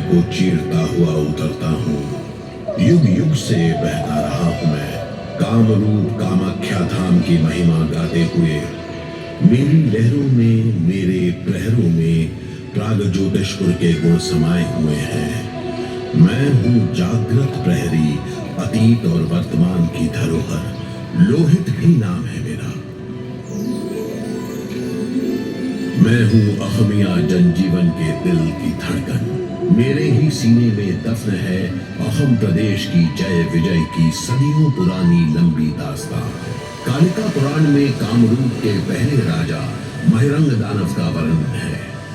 को चीरता हुआ उतरता हूँ। युग युग से बहता रहा हूँ मैं कामरूप कामाख्या धाम की महिमा गाते हुए। मेरी लहरों में, मेरे प्रहरों में प्रागज्योतिषपुर के गुण समाये हुए हैं। मैं हूँ जागृत प्रहरी, अतीत और वर्तमान की धरोहर। लोहित भी नाम है मेरा। मैं हूँ अहमिया जनजीवन के दिल की धड़कन। मेरे ही सीने में दफन है अहम प्रदेश की जय विजय की सदियों पुरानी लंबी दास्तां। कालिका पुराण में कामरूप के पहले राजा महिरंग दानव का वर्णन है।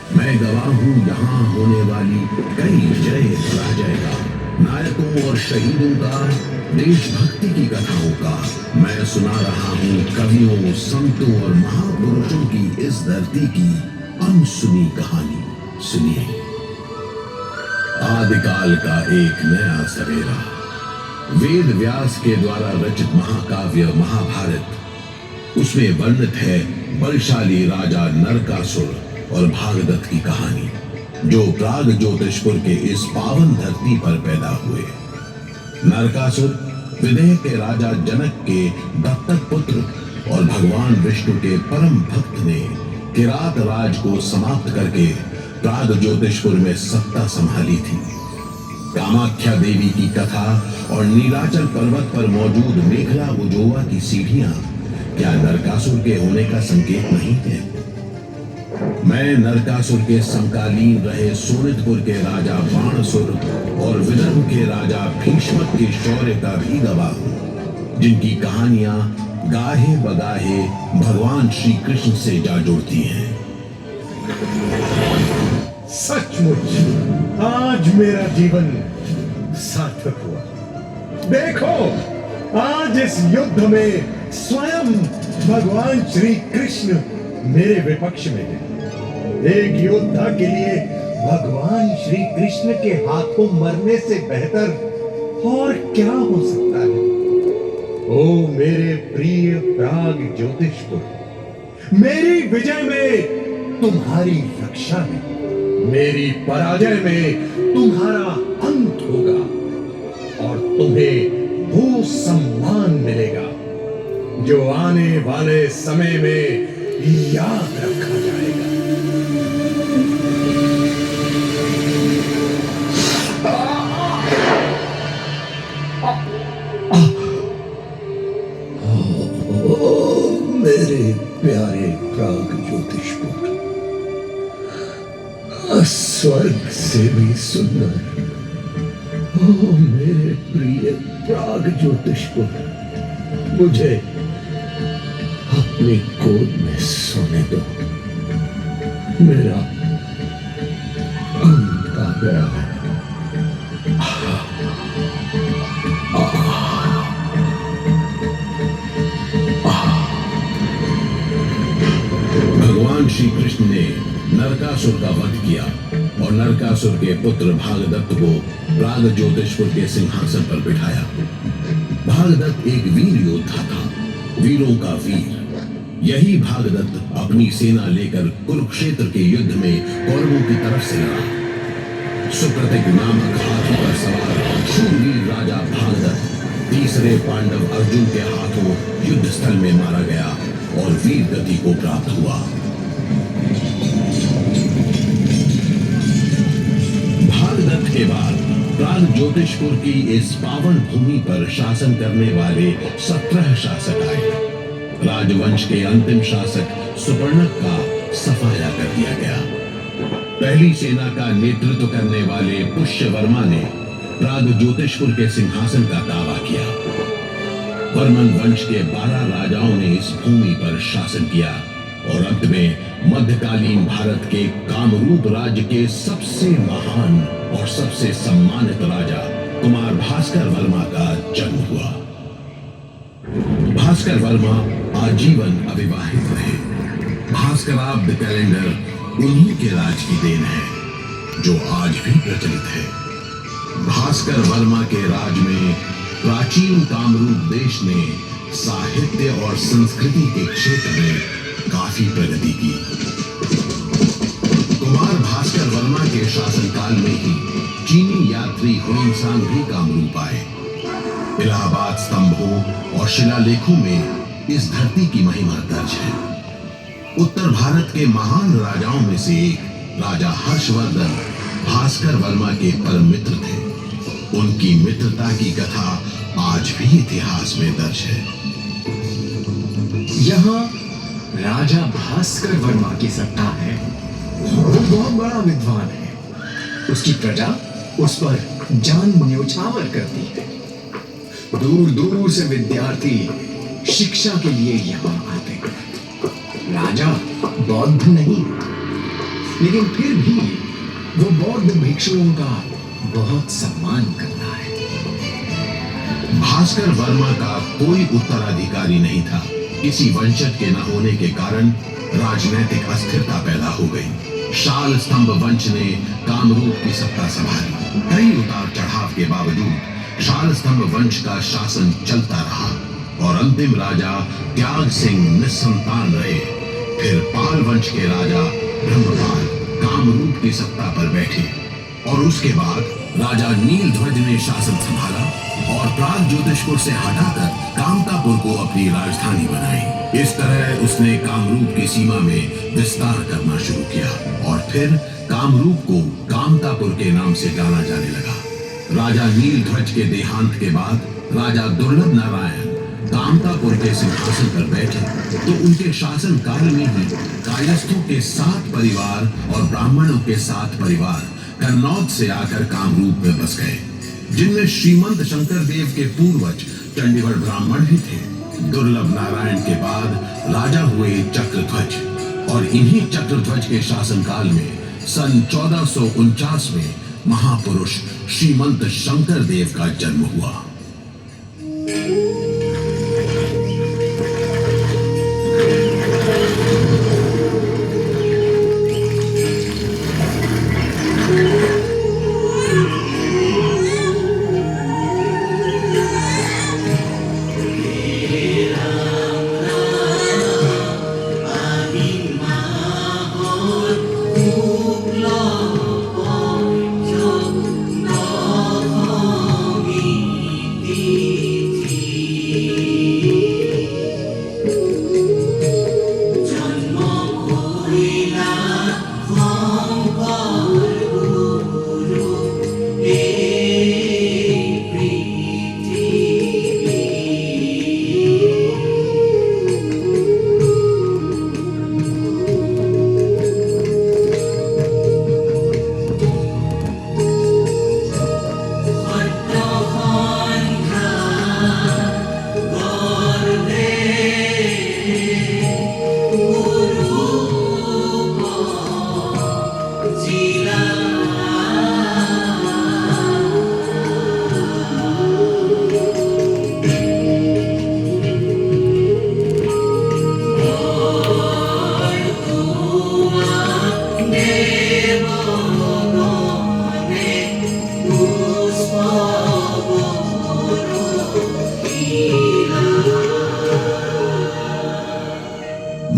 मैं गवाह हूँ यहाँ होने वाली कई जय पराजय का, नायकों और शहीदों का, देशभक्ति की कथाओं का। मैं सुना रहा हूँ कवियों, संतों और महापुरुषों की इस धरती की अनसुनी कहानी। सुनिए, आदिकाल का एक नया सवेरा। वेद व्यास के द्वारा रचित महाकाव्य महाभारत, उसमें वर्णित है बलशाली राजा नरकासुर और भागदत्त की कहानी, जो प्रागज्योतिषपुर के इस पावन धरती पर पैदा हुए। नरकासुर विदेह के राजा जनक के दत्तक पुत्र और भगवान विष्णु के परम भक्त ने किरात राज को समाप्त करके प्रागज्योतिषपुर में सत्ता संभाली थी। कामाख्या देवी की कथा और नीलाचल पर्वत पर मौजूद मेखला उजोवा की सीढ़ियां क्या नरकासुर के होने का संकेत नहीं थे? मैं नरकासुर के समकालीन रहे सोनितपुर के राजा बाणसुर और विदर्भ के राजा भीष्मक के शौर्य का भी गवाह हूं, जिनकी कहानियां गाहे बगाहे भगवान श्री कृष्ण से जा जुड़ती हैं। सचमुच आज मेरा जीवन सार्थक हुआ। देखो, आज इस युद्ध में स्वयं भगवान श्री कृष्ण मेरे विपक्ष में है। एक योद्धा के लिए भगवान श्री कृष्ण के हाथों मरने से बेहतर और क्या हो सकता है? ओ मेरे प्रिय प्राग ज्योतिषपुर, मेरी विजय में तुम्हारी रक्षा है, मेरी पराजय में तुम्हारा अंत होगा और तुम्हें वो सम्मान मिलेगा जो आने वाले समय में याद रखा जाएगा। मेरे प्यारे प्राग ज्योतिषपुर, स्वर्ग से भी सुंदर। ओ मेरे प्रिय प्राग ज्योतिषपुर, मुझे अपनी गोद में सोने दो। मेरा अंत आ गया है। भगवान श्री कृष्ण ने नरकासुर का वध किया और नरकासुर के पुत्र भागदत्त को प्रागज्योतिषपुर के सिंहासन पर बिठाया। भागदत्त एक वीर योद्धा था, वीरों का वीर। यही भागदत्त अपनी सेना लेकर कुरुक्षेत्र के युद्ध में कौरवों की तरफ से लड़ा। सुप्रतिक नामक हाथी पर सवार शूरवीर राजा भागदत्त तीसरे पांडव अर्जुन के हाथों युद्ध स्थल में मारा गया और वीर गति को प्राप्त हुआ। भागदत्त के बाद प्रागज्योतिषपुर की इस पावन भूमि पर शासन करने वाले 17 शासक आए। राजवंश के अंतिम शासक सुपर्णक का सफाया कर दिया गया। पहली सेना का नेतृत्व करने वाले पुष्यवर्मा ने प्रागज्योतिषपुर के सिंहासन का दावा किया। वर्मन वंश के 12 राजाओं ने इस भूमि पर शासन किया और अंत में मध्यकालीन भारत के कामरूप राज्य के सबसे महान और सबसे सम्मानित राजा कुमार भास्कर वर्मा का जन्म हुआ। भास्कर वर्मा आजीवन अविवाहित रहे। भास्कराब्द कैलेंडर उन्हीं के राज की देन है, जो आज भी प्रचलित है। भास्कर वर्मा के राज में प्राचीन कामरूप देश ने साहित्य और संस्कृति के क्षेत्र में काफी प्रगति की। कुमार भास्कर वर्मा के शासनकाल में ही चीनी यात्री हुइनसांग भी कामरूप आए। इलाहाबाद स्तंभों और शिलालेखों में इस धरती की महिमा दर्ज है। उत्तर भारत के महान राजाओं में से एक राजा हर्षवर्धन भास्कर वर्मा के परम मित्र थे। उनकी मित्रता की कथा आज भी इतिहास में दर्ज है। यहाँ राजा भास्कर वर्मा की सत्ता है। वो बहुत बड़ा विद्वान है। उसकी प्रजा उस पर जान न्योछावर करती है। दूर दूर से विद्यार्थी शिक्षा के लिए यहाँ आते हैं। राजा बौद्ध नहीं, लेकिन फिर भी वो बौद्ध भिक्षुओं का बहुत सम्मान करता है। भास्कर वर्मा का कोई उत्तराधिकारी नहीं था। किसी वंशज के न होने के कारण राजनीतिक अस्थिरता पैदा हो गई। शाल स्तंभ वंश ने कामरूप की सत्ता संभाली। कई उतार चढ़ाव के बावजूद शाल स्तंभ वंश का शासन चलता रहा और अंतिम राजा त्याग सिंह निस्संतान रहे। फिर पाल वंश के राजा ब्रह्मपाल कामरूप की सत्ता पर बैठे और उसके बाद राजा नीलध्वज ने शासन संभाला और प्राग ज्योतिषपुर से हटाकर कामतापुर को अपनी राजधानी बनाई। इस तरह उसने कामरूप की सीमा में विस्तार करना शुरू किया और फिर कामरूप को कामतापुर के नाम से जाना जाने लगा। राजा नीलध्वज के देहांत के बाद राजा दुर्लभ नारायण कामतापुर के सिंहासन पर बैठे तो उनके शासन काल में ही कायस्थों के 7 परिवार और ब्राह्मणों के 7 परिवार कन्नौज से आकर कामरूप में बस गए, जिनमें श्रीमंत शंकर देव के पूर्वज चंडीगढ़ ब्राह्मण भी थे। दुर्लभ नारायण के बाद राजा हुए चक्रध्वज और इन्हीं चक्रध्वज के शासनकाल में सन 1449 में महापुरुष श्रीमंत शंकर देव का जन्म हुआ।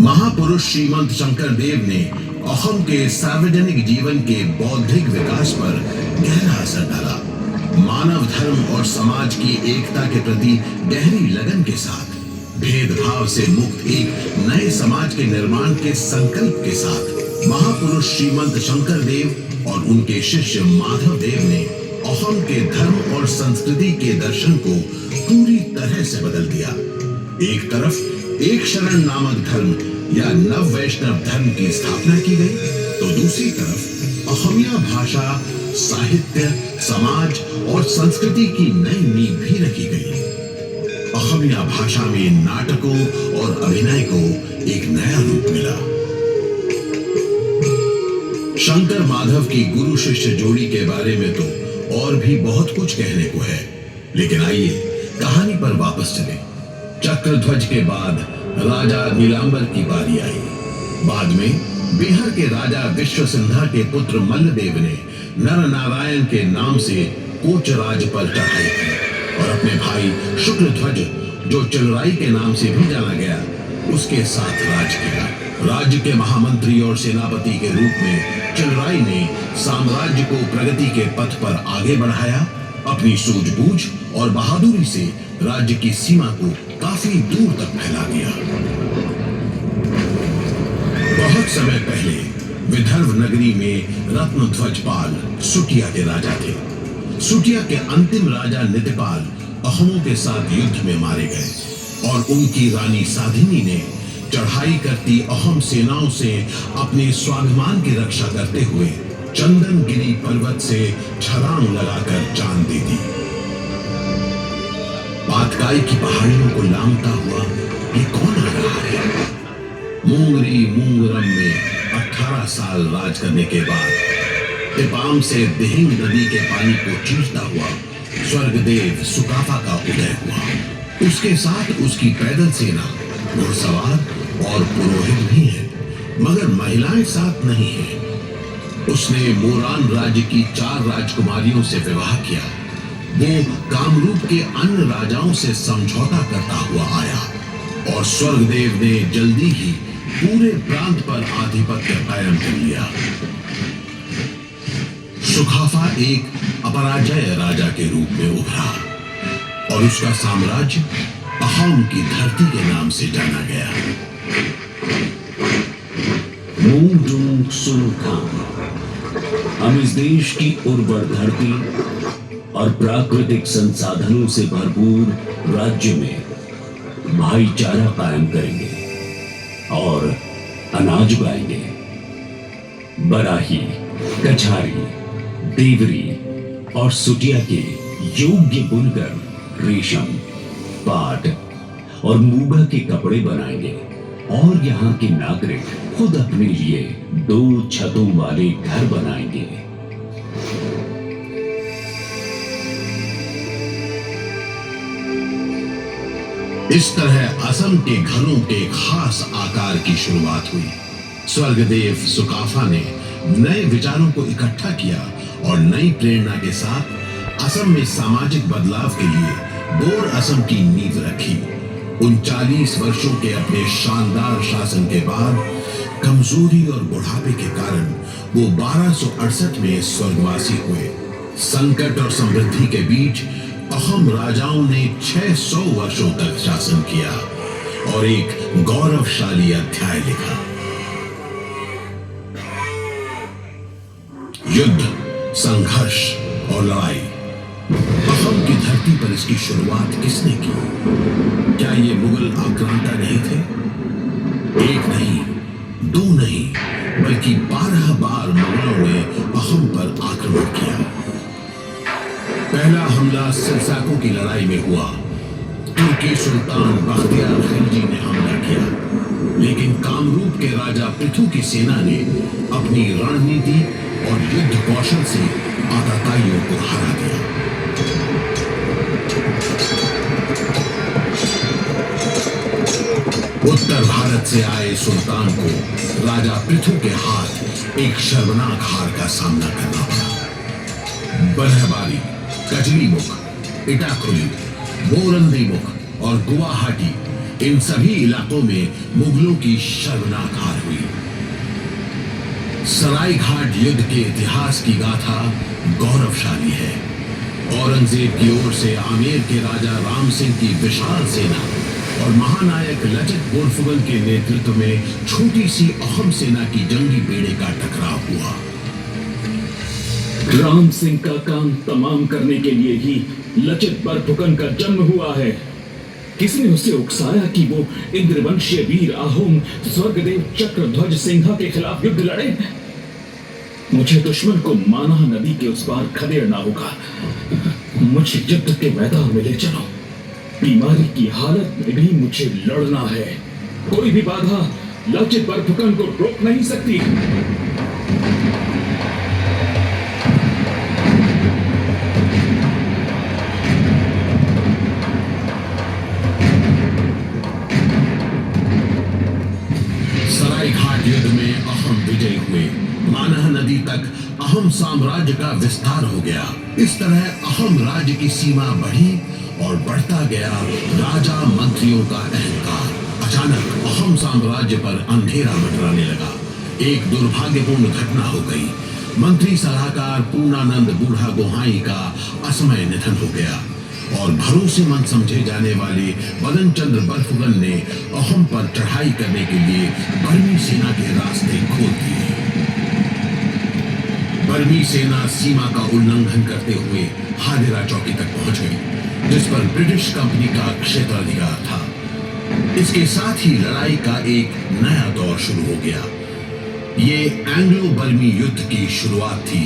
महापुरुष श्रीमंत शंकर देव ने अहोम के सार्वजनिक जीवन के बौद्धिक विकास पर गहरा असर डाला। मानव धर्म और समाज की एकता के प्रति गहरी लगन के साथ भेदभाव से मुक्त एक नए समाज के निर्माण के संकल्प के साथ महापुरुष श्रीमंत शंकर देव और उनके शिष्य माधव देव ने अहोम के धर्म और संस्कृति के दर्शन को पूरी तरह से बदल दिया। एक तरफ एक शरण नामक धर्म या नव वैष्णव धर्म की स्थापना की गई तो दूसरी तरफ अहोमिया भाषा, साहित्य, समाज और संस्कृति की नई नींव भी रखी गई। अहोमिया भाषा में नाटकों और अभिनय को एक नया रूप मिला। शंकर माधव की गुरु शिष्य जोड़ी के बारे में तो और भी बहुत कुछ कहने को है, लेकिन आइए कहानी पर वापस चले। चक्रध्वज के बाद राजा नीलांबर की बारी आई। बाद में बिहार के राजा विश्वसिंधा के पुत्र मल्लदेव ने नर नारायण के नाम से कोचराज पर चढ़ाई की और अपने भाई शुक्लध्वज, जो चिलराई के नाम से भी जाना गया, उसके साथ राज किया राज्य के महामंत्री और सेनापति के रूप में चिलराय ने साम्राज्य को प्रगति के पथ पर आगे बढ़ाया। अपनी सूझबूझ और बहादुरी से राज्य की सीमा को काफी दूर तक फैला दिया। बहुत समय पहले विदर्भ नगरी में रत्नध्वजपाल सुटिया के राजा थे। सुटिया के अंतिम राजा नितिपाल अहोमों के साथ युद्ध में मारे गए और उनकी रानी साधिनी ने चढ़ाई करती अहोम सेनाओं से अपने स्वाभिमान की रक्षा करते हुए चंदनगिरी पर्वत से छलांग लगाकर जान दे दी। पातकाई की पहाड़ियों को लांघता हुआ ये कौन आ रहा है? मूंगरी मूंगरम में 18 साल राज करने के बाद तिपाम से दिहिंग नदी के पानी को चीरता हुआ स्वर्गदेव सुकाफा का उदय हुआ। उसके साथ उसकी पैदल सेना, घुड़सवार और पुरोहित भी है, मगर महिलाएं साथ नहीं है। उसने मोरान राज्य की 4 राजकुमारियों से विवाह किया। वो कामरूप के अन्य राजाओं से समझौता करता हुआ आया और स्वर्गदेव ने जल्दी ही पूरे प्रांत पर आधिपत्य कायम कर लिया। सुखाफा एक अपराजय राजा के रूप में उभरा और उसका साम्राज्य अहोम की धरती के नाम से जाना गया। मूंगडुंग सुनखाम, हम इस देश की उर्वर धरती और प्राकृतिक संसाधनों से भरपूर राज्य में भाईचारा कायम करेंगे और अनाज उगाएंगे। बराही, कछारी, देवरी और सुटिया के योग्य बुनकर रेशम, पाट और मूंगा के कपड़े बनाएंगे और यहाँ के नागरिक खुद अपने लिए 2 छतों वाले घर बनाएंगे। इस तरह असम के घरों के खास आकार की शुरुआत हुई। स्वर्गदेव सुकाफा ने नए विचारों को इकट्ठा किया और नई प्रेरणा के साथ असम में सामाजिक बदलाव के लिए बोर असम की नींव रखी। 39 वर्षों के अपने शानदार शासन के बाद कमजोरी और बुढ़ापे के कारण वो 1268 में स्वर्गवासी हुए। संकट और समृद्धि के बीच अहोम राजाओं ने 600 वर्षों तक शासन किया और एक गौरवशाली अध्याय लिखा। युद्ध, संघर्ष और लड़ाई। अहोम की धरती पर इसकी शुरुआत किसने की? क्या ये मुगल आक्रांता नहीं थे? एक नहीं, 2 नहीं, बल्कि 12 बार मुगलों ने अहोम पर आक्रमण किया। पहला हमला सिरसाकों की लड़ाई में हुआ। तुर्की सुल्तान बख्तियार खिलजी ने हमला किया, लेकिन कामरूप के राजा पृथु की सेना ने अपनी रणनीति और युद्ध कौशल से आताताइयों को हरा दिया। उत्तर भारत से आए सुल्तान को राजा पृथु के हाथ एक शर्मनाक हार का सामना करना पड़ा। बरहबारी, कजलीमुख, इटाखुली, बोरंदीमुख और गुवाहाटी, इन सभी इलाकों में मुगलों की शर्मनाक हार हुई। सरायघाट युद्ध के इतिहास की गाथा गौरवशाली है। औरंगजेब की ओर से आमेर के राजा राम सिंह की विशाल सेना और महानायक लचित बोरफुकन के नेतृत्व में छोटी सी अहोम सेना की जंगी बेड़े का टकराव हुआ। राम सिंह का काम तमाम करने के लिए ही लचित बरफुकन का जन्म हुआ है। किसने उसे उकसाया कि वो इंद्रवंशीय वीर अहोम स्वर्गदेव चक्रध्वज सिंहा के खिलाफ युद्ध लड़े? मुझे दुश्मन को माना नदी के उस पार खदेड़ना होगा। मुझे युद्ध के मैदान में ले चलो। बीमारी की हालत में भी मुझे लड़ना है। कोई भी बाधा लचित बरफुकन को रोक नहीं सकती। सरायघाट युद्ध में अहोम विजयी हुए। मानह नदी तक अहोम साम्राज्य का विस्तार हो गया। इस तरह अहोम राज्य की सीमा बढ़ी और बढ़ता गया राजा मंत्रियों का अहंकार। अचानक अहोम साम्राज्य पर अंधेरा मंडराने लगा। एक दुर्भाग्यपूर्ण घटना हो गई। मंत्री सलाहकार पूर्णानंद बूढ़ा गोहाई का असमय निधन हो गया और भरोसेमंद समझे जाने वाले बदन चंद्र बर्फुकन ने अहोम पर चढ़ाई करने के लिए बर्मी सेना के रास्ते खोल दिए। बर्मी सेना सीमा का उल्लंघन करते हुए हादेरा चौकी तक पहुंच गई, जिस पर ब्रिटिश कंपनी का क्षेत्राधिकार था। इसके साथ ही लड़ाई का एक नया दौर शुरू हो गया। ये एंग्लो बर्मी युद्ध की शुरुआत थी,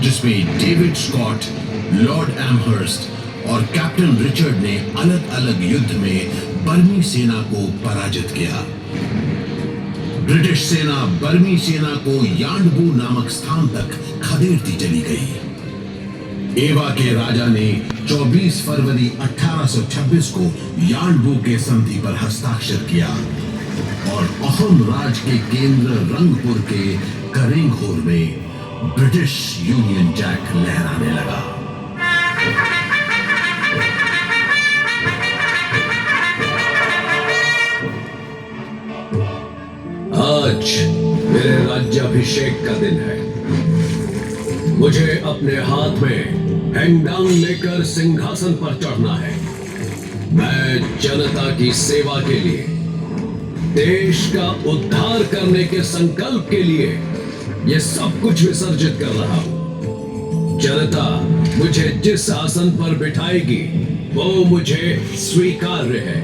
जिसमें डेविड स्कॉट, लॉर्ड एमहर्स्ट और कैप्टन रिचर्ड ने अलग अलग युद्ध में बर्मी सेना को पराजित किया। ब्रिटिश सेना बर्मी सेना को यांडबू नामक स्थान तक खदेड़ती चली गई। एवा के राजा ने 24 फरवरी 1826 को यांडबू के संधि पर हस्ताक्षर किया और अहोम राज के केंद्र रंगपुर के करेंगहोर में ब्रिटिश यूनियन जैक लहराने लगा। आज मेरे राज्याभिषेक का दिन है। मुझे अपने हाथ में हैंगडांग लेकर सिंहासन पर चढ़ना है। मैं जनता की सेवा के लिए, देश का उद्धार करने के संकल्प के लिए यह सब कुछ विसर्जित कर रहा हूं। जनता मुझे जिस आसन पर बिठाएगी वो मुझे स्वीकार्य है।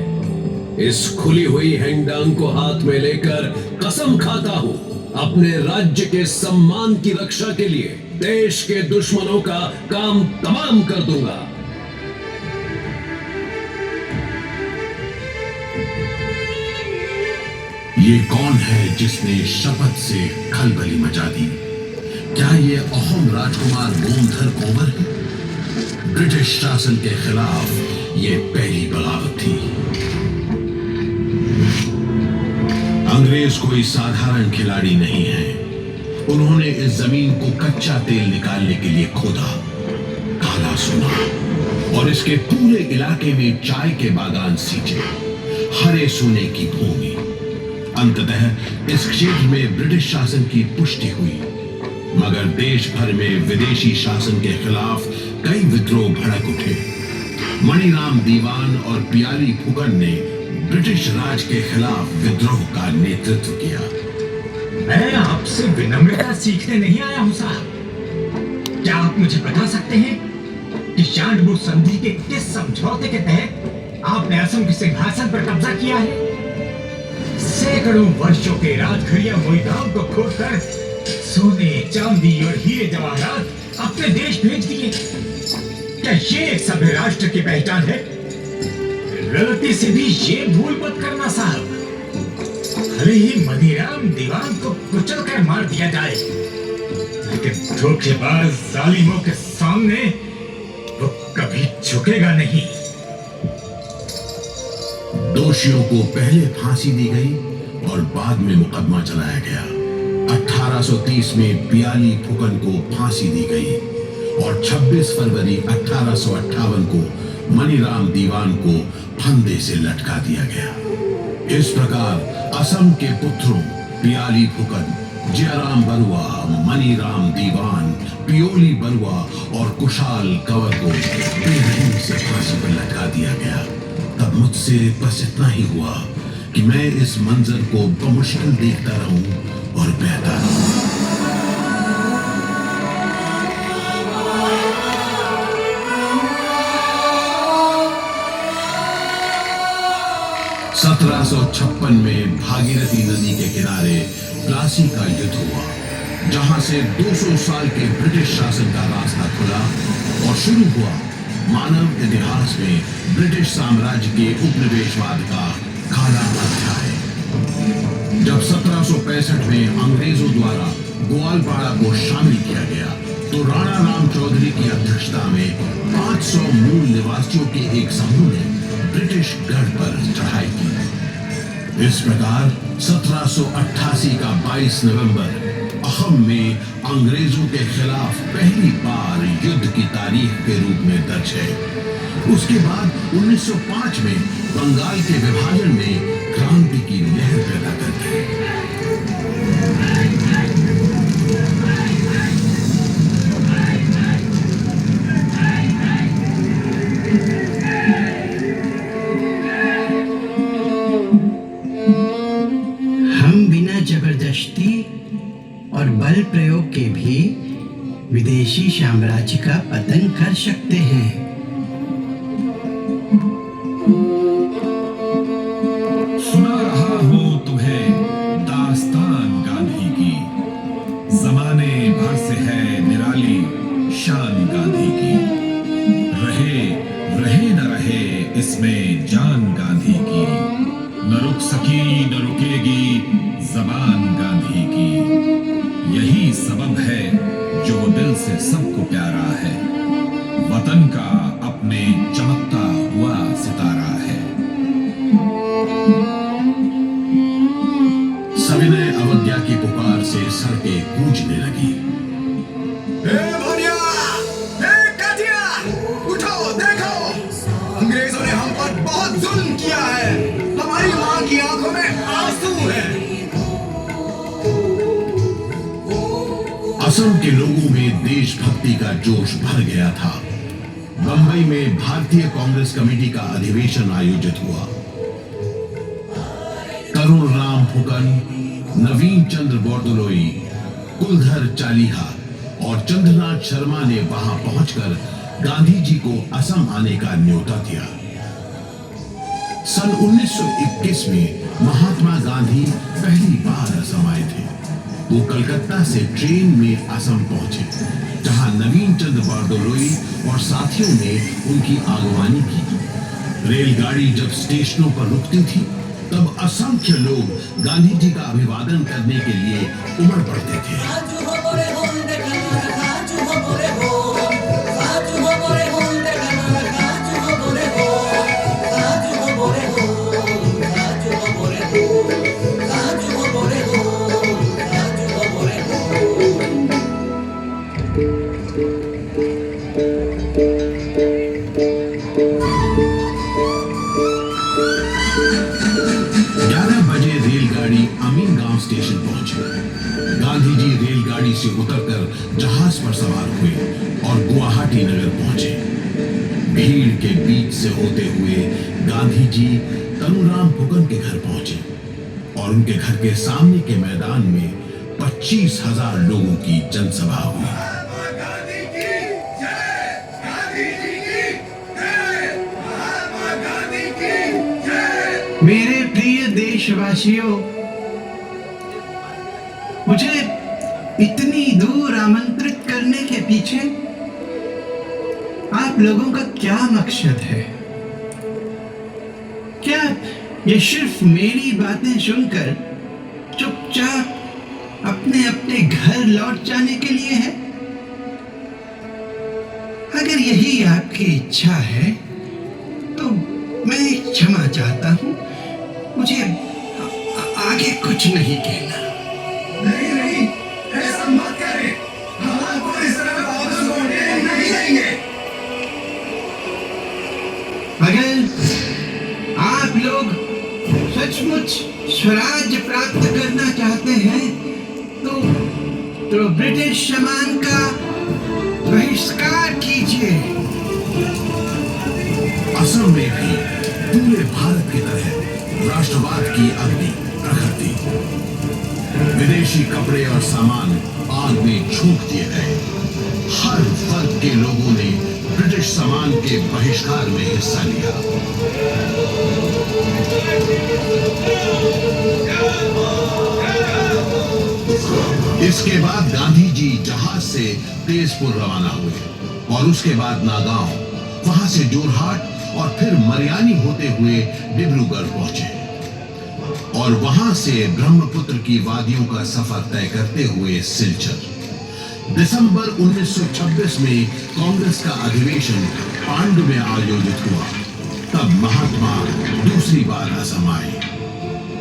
इस खुली हुई हैंगडांग को हाथ में लेकर कसम खाता हूं अपने राज्य के सम्मान की रक्षा के लिए देश के दुश्मनों का काम तमाम कर दूंगा। ये कौन है जिसने शपथ से खलबली मचा दी? क्या ये अहोम राजकुमार गोमधर कोमर है? ब्रिटिश शासन के खिलाफ ये पहली बगावत थी। अंग्रेज कोई साधारण खिलाड़ी नहीं है। उन्होंने इस जमीन को कच्चा तेल निकालने के लिए खोदा, काला सोना और इसके पूरे इलाके में चाय के बागान सींचे, हरे सोने की भूमि। अंततः इस क्षेत्र में ब्रिटिश शासन की पुष्टि हुई, मगर देश भर में विदेशी शासन के खिलाफ कई विद्रोह भड़क उठे। मणिराम दीवान और पियाली फुकन ने ब्रिटिश राज के खिलाफ विद्रोह का नेतृत्व किया। मैं आपसे विनम्रता सीखने नहीं आया हूं साहब। क्या आप मुझे बता सकते हैं कि यांडबू संधि के किस समझौते के तहत आपने असम के सिंहासन पर कब्जा किया है? सैकड़ों वर्षों के राजघरिया मोईगांव को खोदकर सोने, चांदी और हीरे जवाहरात अपने देश भेज दिए। क्या ये एक सभ्य राष्ट्र की पहचान है? गलती से भी ये भूल मत करना साहब। भले ही मणिराम दीवान को कुचल कर मार दिया जाए, लेकिन धोखेबाज जालिमों के सामने वो कभी झुकेगा नहीं। दोषियों को पहले फांसी दी गई और बाद में मुकदमा चलाया गया। 1830 में पियाली फुकन को फांसी दी गई और 26 फरवरी 1858 को मणिराम दीवान को फंदे से लटका दिया गया। इस प्रकार असम के पुत्रों पियाली फुकन, जयराम बरुआ, मणिराम दीवान, पियोली बरुआ और कुशाल कंवर को बेरहमी से फांसी पर लटका दिया गया। तब मुझसे बस इतना ही हुआ कि मैं इस मंजर को बमुश्किल देखता रहूं और बहता रहूं। 1756 में भागीरथी नदी के किनारे प्लासी का युद्ध हुआ, जहां से 200 साल के ब्रिटिश शासन का रास्ता खुला और शुरू हुआ मानव इतिहास में ब्रिटिश साम्राज्य के उपनिवेशवाद का काला अध्याय। जब 1765 में अंग्रेजों द्वारा ग्वालपाड़ा को शामिल किया गया, तो राणा राम चौधरी की अध्यक्षता में 500 मूल निवासियों के एक समूह ने ब्रिटिश गढ़ पर चढ़ाई की। इस प्रकार 1788 का 22 नवंबर अहोम में अंग्रेजों के खिलाफ पहली बार युद्ध की तारीख के रूप में दर्ज है। उसके बाद 1905 में बंगाल के विभाजन में क्रांति की लहर पैदा करते हैं। हम बिना जबरदस्ती और बल प्रयोग के भी विदेशी साम्राज्य का पतन कर सकते हैं। सुना रहा हूं तुम्हें दास्तान गांधी की, जमाने भर से है निराली शान गांधी की। रहे रहे न रहे इसमें जान गांधी की, न रुक सकी न रुकेगी जबान गांधी की। यही सबब है जो दिल से सबको प्यारा है, वतन का अपने चमकता हुआ सितारा है। सविनय अवज्ञा की पुकार से सड़कें गूंजने लगी। उठो देखो, अंग्रेजों ने हम पर बहुत जुल्म किया है, हमारी मां की आंखों में आंसू है। असम के लोगों में देशभक्ति का जोश भर गया था। बंबई में भारतीय कांग्रेस कमेटी का अधिवेशन आयोजित हुआ। तरुण राम फुकन, नवीन चंद्र बोरदोलोई, कुलधर चालीहा और चंद्रनाथ शर्मा ने वहां पहुंचकर गांधी जी को असम आने का न्योता दिया। सन 1921 में महात्मा गांधी पहली बार असम आए थे। वो कलकत्ता से ट्रेन में असम पहुंचे, जहां नवीन चंद्र बोरदोलोई और साथियों ने उनकी आगवानी की। रेलगाड़ी जब स्टेशनों पर रुकती थी, तब असंख्य लोग गांधी जी का अभिवादन करने के लिए उमड़ पड़ते थे। स्टेशन पहुंचे। गांधी जी रेलगाड़ी से उतरकर जहाज पर सवार हुए और गुवाहाटी नगर पहुंचे। भीड़ के बीच से होते हुए गांधी जी तनुराम फुकन के घर पहुंचे और उनके घर के सामने के मैदान में 25,000 लोगों की जनसभा हुई। मेरे प्रिय देशवासियों, मुझे इतनी दूर आमंत्रित करने के पीछे आप लोगों का क्या मकसद है? क्या ये सिर्फ मेरी बातें सुनकर चुपचाप अपने अपने घर लौट जाने के लिए है? अगर यही आपकी इच्छा है तो मैं क्षमा चाहता हूं, मुझे आगे कुछ नहीं कहना। नहीं, ऐसा मत करें, हम आपको इस तरह वापस लौटने नहीं देंगे। अगर आप लोग सचमुच स्वराज्य प्राप्त करना चाहते हैं तो ब्रिटिश सामान का बहिष्कार कीजिए। असम में भी पूरे भारत की तरह राष्ट्रवाद की अग्नि प्रखर थी। विदेशी कपड़े और सामान आग में झोंक दिए गए। हर वर्ग के लोगों ने ब्रिटिश सामान के बहिष्कार में हिस्सा लिया। इसके बाद गांधी जी जहाज से तेजपुर रवाना हुए और उसके बाद नागांव, वहां से जोरहाट और फिर मरियानी होते हुए डिब्रूगढ़ पहुंचे और वहां से ब्रह्मपुत्र की वादियों का सफर तय करते हुए सिलचर। दिसंबर 1926 में कांग्रेस का अधिवेशन पांडु में आयोजित हुआ। तब महात्मा दूसरी बार असम आए।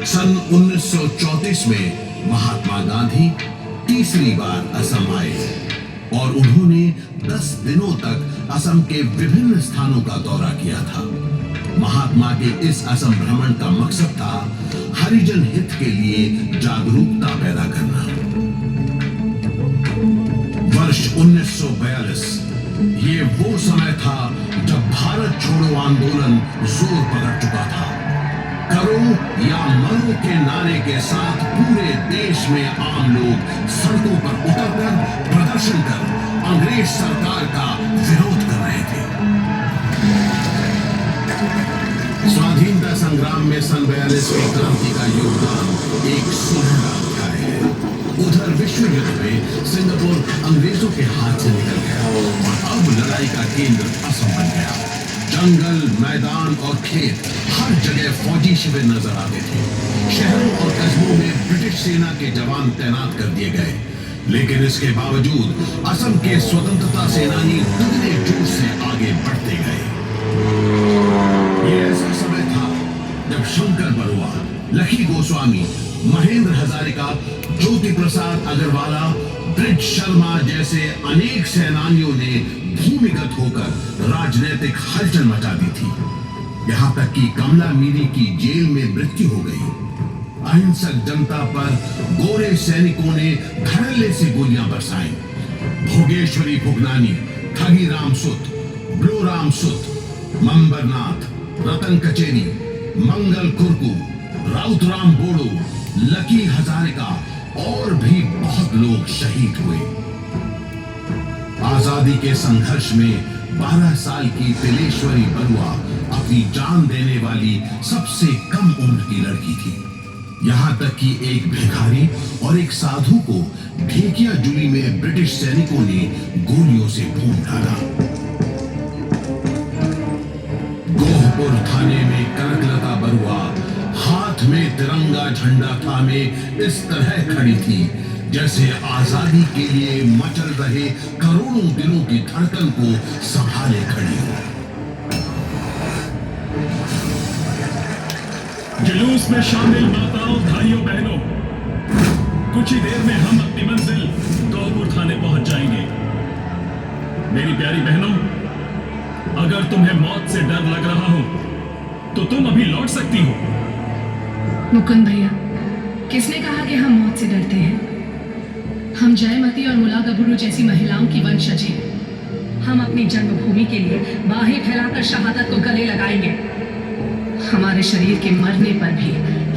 सन 1934 में महात्मा गांधी तीसरी बार असम आए और उन्होंने 10 दिनों तक असम के विभिन्न स्थानों का दौरा किया था। महात्मा के इस असम भ्रमण का मकसद था हरिजन हित के लिए जागरूकता पैदा करना। वर्ष 1942 ये वो समय था जब भारत छोड़ो आंदोलन जोर पकड़ चुका था। करो या मरो के नारे के साथ पूरे देश में आम लोग सड़कों पर उतरकर प्रदर्शन कर अंग्रेज सरकार का विरोध कर रहे थे। स्वाधीनता संग्राम में सन 42 की क्रांति का योगदान एक सुनहरा अध्याय है। उधर विश्व युद्ध में सिंगापुर अंग्रेजों के हाथ से निकल गया और अब लड़ाई का केंद्र असम बन गया। जंगल, मैदान और खेत, हर जगह फौजी शिविर नजर आते थे। शहरों और कस्बों में ब्रिटिश सेना के जवान तैनात कर दिए गए, लेकिन इसके बावजूद असम के स्वतंत्रता सेनानी दुगने जोश से आगे बढ़ते गए। ये ऐसा समय था जब शंकर बरुआ, लखी गोस्वामी, महेंद्र हजारिका, ज्योति प्रसाद अग्रवाला, ब्रिज शर्मा जैसे अनेक सेनानियों ने भूमिगत होकर राजनीतिक हलचल मचा दी थी। यहां तक कि कमला मीरी की जेल में मृत्यु हो गई। अहिंसक जनता पर गोरे सैनिकों ने धड़ल्ले से गोलियां बरसाई। भोगेश्वरी भुगनानी, ठगीराम सुत, ब्लोराम सुत, मंबरनाथ, रतन कचेरी, मंगल कुरकू, राउतराम बोड़ो, लकी हजारिका और भी बहुत लोग शहीद हुए। आजादी के संघर्ष में 12 साल की तिलेश्वरी बरुआ अपनी जान देने वाली सबसे कम उम्र की लड़की थी। यहां तक कि एक भिखारी और एक साधु को ढेकिया जुली में ब्रिटिश सैनिकों ने गोलियों से भून डाला। गोहपुर थाने में कनकलता बरुआ हाथ में तिरंगा झंडा थामे इस तरह खड़ी थी जैसे आजादी के लिए मचल रहे करोड़ों दिलों की धड़कन को संभाले खड़ी हो। जुलूस में शामिल माताओं, भाइयों, बहनों, कुछ ही देर में हम अपनी मंजिल गोहपुर थाने पहुंच जाएंगे। मेरी प्यारी बहनों, अगर तुम्हें मौत से डर लग रहा हो तो तुम अभी लौट सकती हो। मुकुंद भैया, किसने कहा कि हम मौत से डरते हैं? हम जयमती और मुला गबरू जैसी महिलाओं की वंशज हैं। हम अपनी जन्मभूमि के लिए बाहें फैलाकर शहादत को गले लगाएंगे। हमारे शरीर के मरने पर भी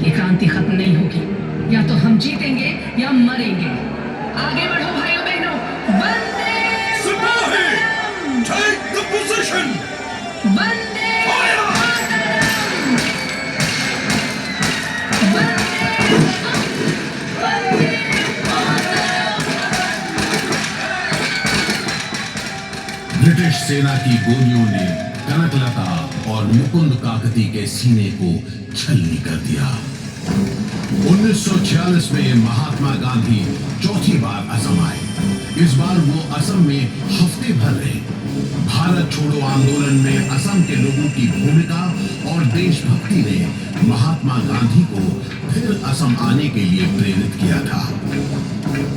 ये क्रांति खत्म नहीं होगी। या तो हम जीतेंगे या मरेंगे। आगे बढ़ो भाइयों बहनों, Vande Mataram! Take the position! Vande Mataram! Vande British सेना की गोलियों ने कनकलता और मुकुंद काकती के सीने को छलनी कर दिया। 1946 में महात्मा गांधी चौथी बार असम आए। इस बार वो असम में हफ्ते भर रहे। भारत छोड़ो आंदोलन में असम के लोगों की भूमिका और देशभक्ति ने महात्मा गांधी को फिर असम आने के लिए प्रेरित किया था।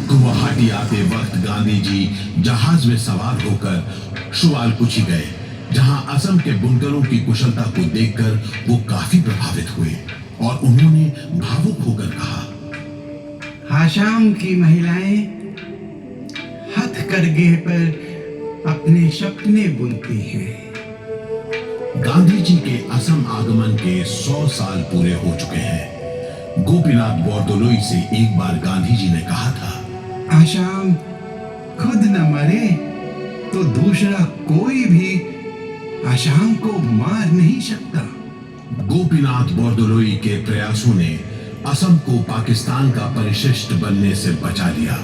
गुवाहाटी आते वक्त गांधी जी जहाज में सवार होकर शुआलकुची गए, जहां असम के बुनकरों की कुशलता को देखकर वो काफी प्रभावित हुए और उन्होंने भावुक होकर कहा, आसाम की महिलाएं हथकरघे पर अपने सपने बुनती हैं। गांधी जी के असम आगमन के 100 साल पूरे हो चुके हैं। गोपीनाथ बोरदोलोई से एक बार गांधी जी ने कहा था, आसाम खुद न मरे तो दूसरा कोई भी आसाम को मार नहीं सकता। गोपीनाथ बोरदोलोई के प्रयासों ने असम को पाकिस्तान का परिशिष्ट बनने से बचा लिया।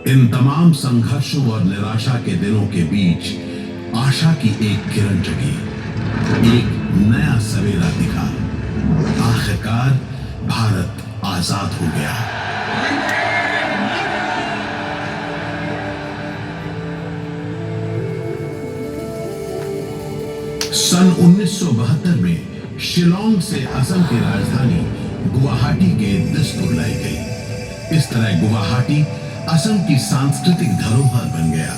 इन तमाम संघर्षों और निराशा के दिनों के बीच आशा की एक किरण जगी, एक नया सवेरा दिखा। आखिरकार भारत आजाद हो गया। सन 1972 में शिलोंग से असम की राजधानी गुवाहाटी के दिसपुर लाई गई। इस तरह गुवाहाटी असम की सांस्कृतिक धरोहर बन गया।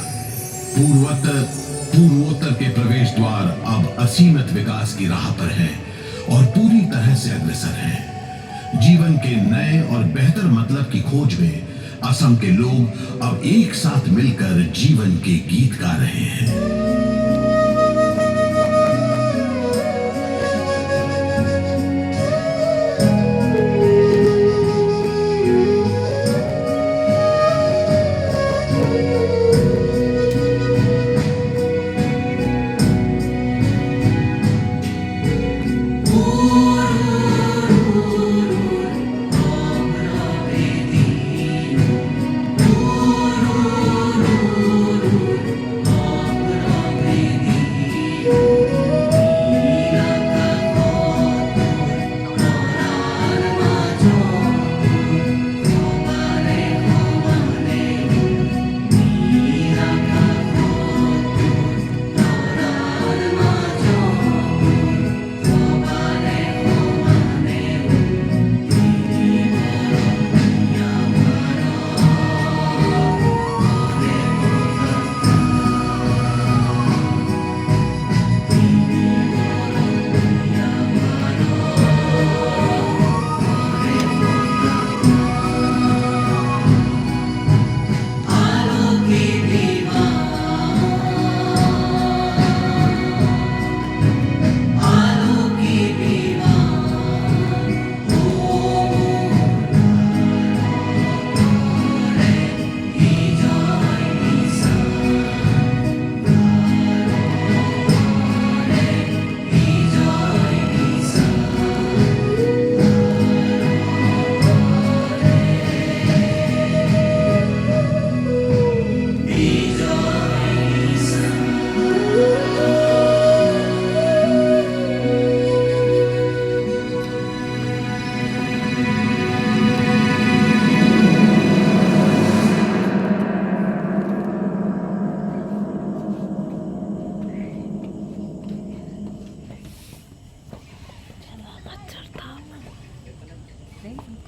पूर्वोत्तर पूर्वोत्तर के प्रवेश द्वार अब असीमित विकास की राह पर है और पूरी तरह से अग्रसर है। जीवन के नए और बेहतर मतलब की खोज में असम के लोग अब एक साथ मिलकर जीवन के गीत गा रहे हैं।